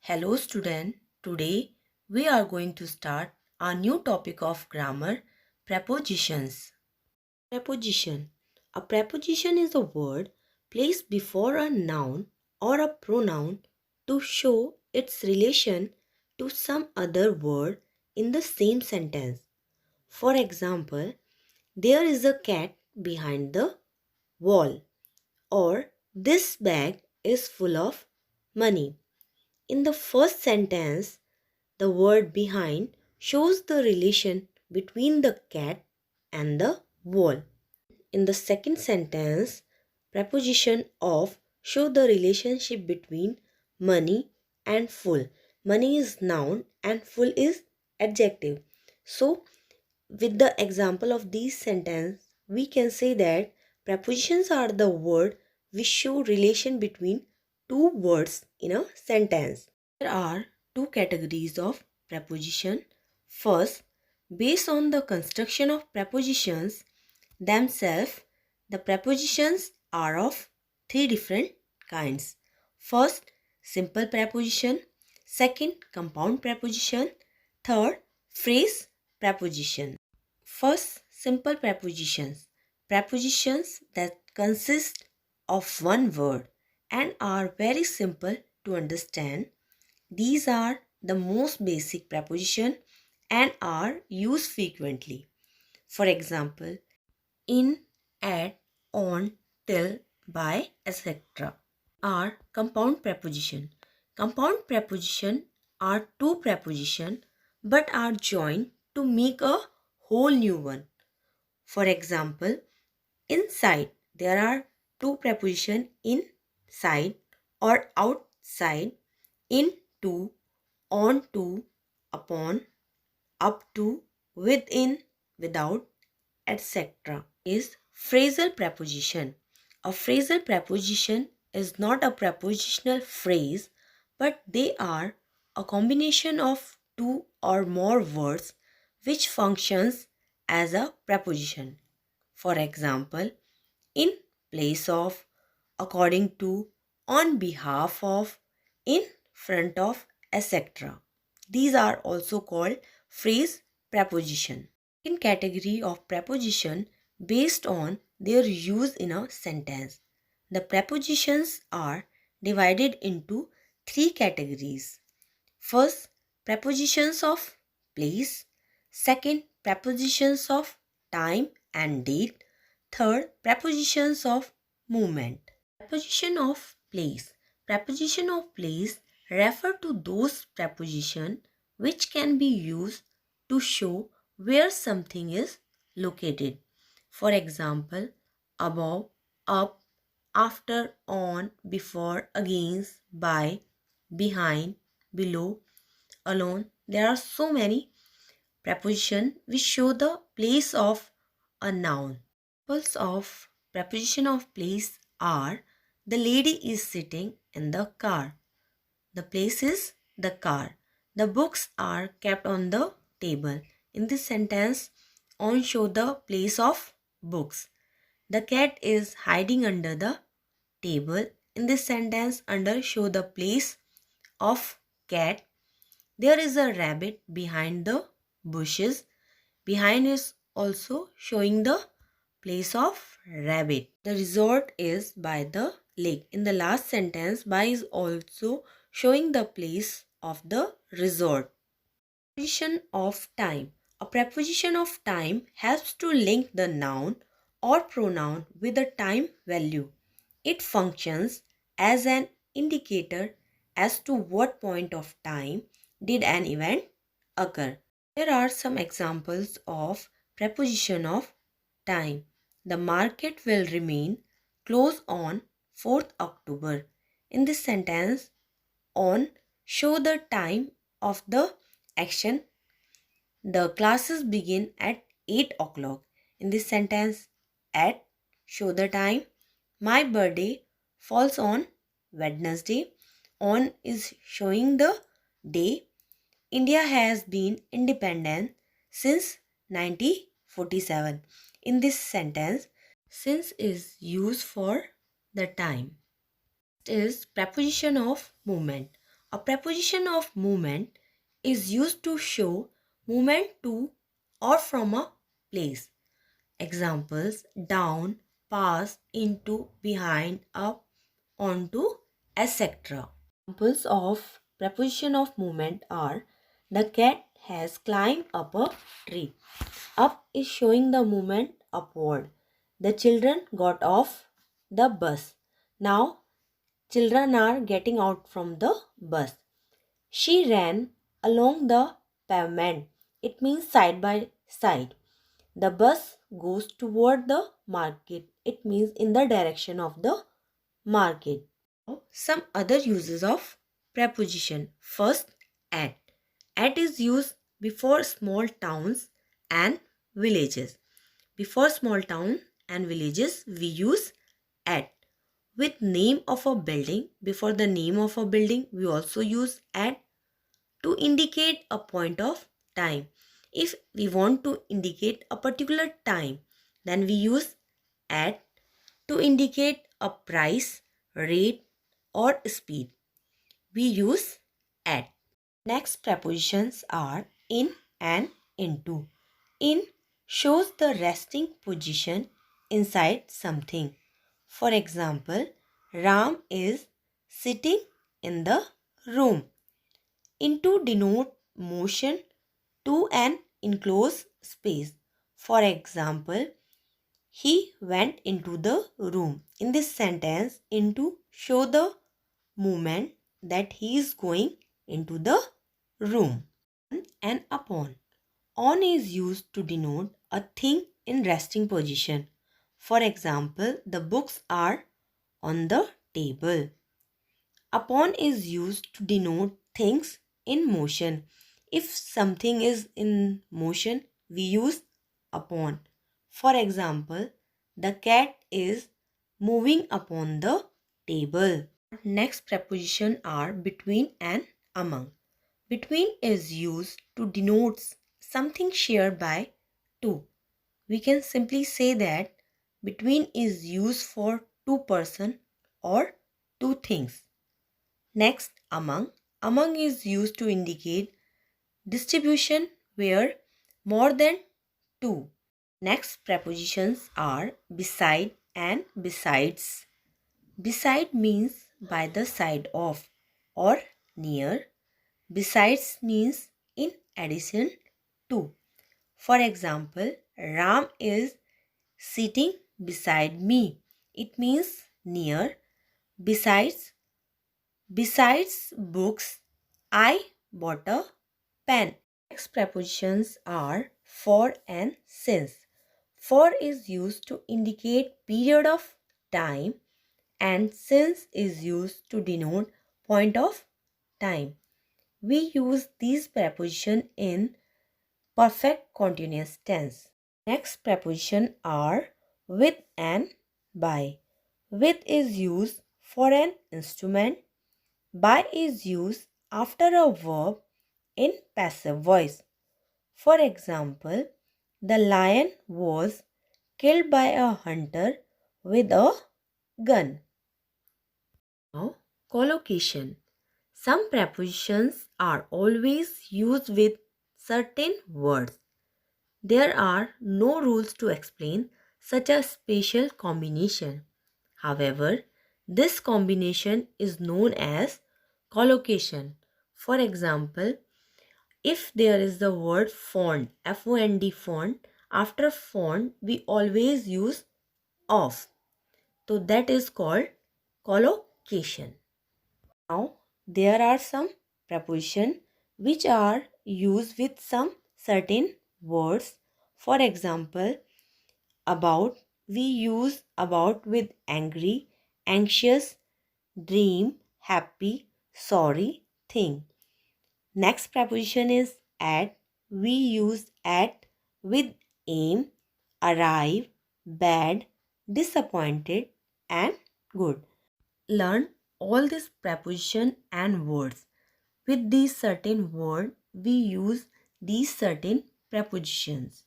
Hello student, today we are going to start a new topic of grammar, prepositions. Preposition. A preposition is a word placed before a noun or a pronoun to show its relation to some other word in the same sentence. For example, there is a cat behind the wall, or this bag is full of money. In the first sentence, the word behind shows the relation between the cat and the wall. In the second sentence, preposition of show the relationship between money and full. Money is noun and full is adjective. So, with the example of these sentences, we can say that prepositions are the word which show relation between two words in a sentence. There are two categories of preposition. First, based on the construction of prepositions themselves, the prepositions are of three different kinds. First, simple preposition. Second, compound preposition. Third, phrase preposition. First, simple prepositions. Prepositions that consist of one word and are very simple to understand. These are the most basic preposition and are used frequently. For example, in, at, on, till, by, etc. are compound preposition. Compound preposition are two preposition but are joined to make a whole new one. For example, inside there are two preposition inside or outside, into, onto, upon, up to, within, without, etc. is phrasal preposition. A phrasal preposition is not a prepositional phrase, but they are a combination of two or more words which functions as a preposition. For example, in place of, according to, on behalf of, in front of, etc. These are also called phrase preposition. In category of preposition based on their use in a sentence. The prepositions are divided into three categories. First, prepositions of place. Second, prepositions of time and date. Third, prepositions of movement. Preposition of place. Preposition of place refer to those preposition which can be used to show where something is located. For example, above, up, after, on, before, against, by, behind, below, alone. There are so many prepositions which show the place of a noun. Examples of preposition of place are the lady is sitting in the car. The place is the car. The books are kept on the table. In this sentence, on show the place of books. The cat is hiding under the table. In this sentence, under show the place of cat. There is a rabbit behind the bushes. Behind is also showing the place of rabbit. The resort is by the lake. In the last sentence, by is also showing the place of the resort. Preposition of time. A preposition of time helps to link the noun or pronoun with the time value. It functions as an indicator as to what point of time did an event occur. Here are some examples of preposition of time. The market will remain closed on 4th October. In this sentence, on show the time of the action. The classes begin at 8 o'clock. In this sentence, at show the time. My birthday falls on Wednesday. On is showing the day. India has been independent since 1947. In this sentence, since is used for the time. Next is preposition of movement. A preposition of movement is used to show movement to or from a place. Examples: down, past, into, behind, up, onto, etc. Examples of preposition of movement are: the cat has climbed up a tree. Up is showing the movement upward. The children got off the bus. Now children are getting out from the bus. She ran along the pavement. It means side by side. The bus goes toward the market. It means in the direction of the market. Some other uses of preposition. First, at. At is used before small towns and villages. Before small town and villages, we use at. With name of a building, before the name of a building, we also use at to indicate a point of time. If we want to indicate a particular time, then we use at. To indicate a price, rate, or speed, we use at. Next prepositions are in and into. In shows the resting position inside something. For example, Ram is sitting in the room. Into denote motion to an enclosed space. For example, he went into the room. In this sentence, into show the movement that he is going into the room. And upon. On is used to denote a thing in resting position. For example, the books are on the table. Upon is used to denote things in motion. If something is in motion, we use upon. For example, the cat is moving upon the table. Next preposition are between and among. Between is used to denote something shared by two. We can simply say that between is used for two persons or two things. Next, among. Among is used to indicate distribution where more than two. Next prepositions are beside and besides. Beside means by the side of or near. Besides means in addition to. For example, Ram is sitting beside me. It means near. Besides books, I bought a pen. Next prepositions are for and since. For is used to indicate period of time and since is used to denote point of time. We use these prepositions in perfect continuous tense. Next preposition are with and by. With is used for an instrument. By is used after a verb in passive voice. For example, the lion was killed by a hunter with a gun. Now, collocation. Some prepositions are always used with certain words. There are no rules to explain such a spatial combination. However, this combination is known as collocation. For example, if there is the word font, F-O-N-D font, after font we always use of. So that is called collocation. Now, there are some prepositions which are used with some certain words. For example, about, we use about with angry, anxious, dream, happy, sorry, think. Next preposition is at. We use at with aim, arrive, bad, disappointed, and good. Learn all these preposition and words. With these certain words, we use these certain prepositions.